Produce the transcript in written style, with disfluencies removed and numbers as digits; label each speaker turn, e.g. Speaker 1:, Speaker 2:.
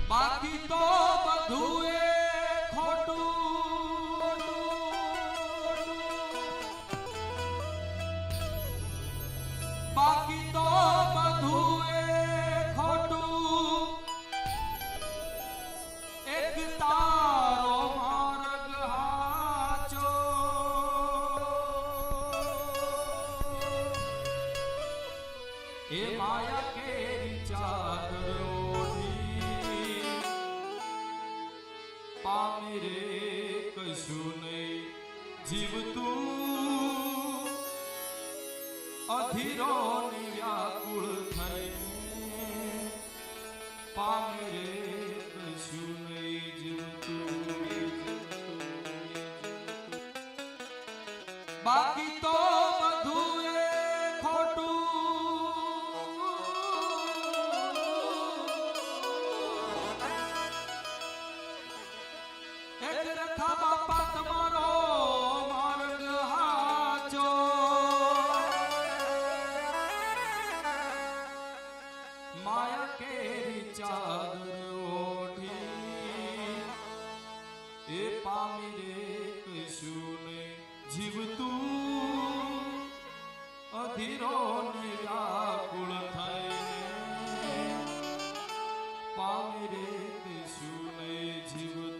Speaker 1: બાકી તો બધું એ ખોટું, બાકી તો બધું એ ખોટું, એક તારો માર્ગ હાચો, એ માયા કેરી ચાદર ઓઢી પામી રે કશું નહીં જીવતું, અધીરો ની વ્યાકુળ થઈને પામી રે કશું નહીં જીવતું, બાકી તો બધું એ ખોટું, એક રખા બાપા તમારો માર્ગ હાચો, માયા કેરી ચાદર ઓઢી એ પામી રે કશું નહીં જીવતું, અધીરો ને વ્યાકુળ થઈને પામી રે કશું નહીં જીવતું.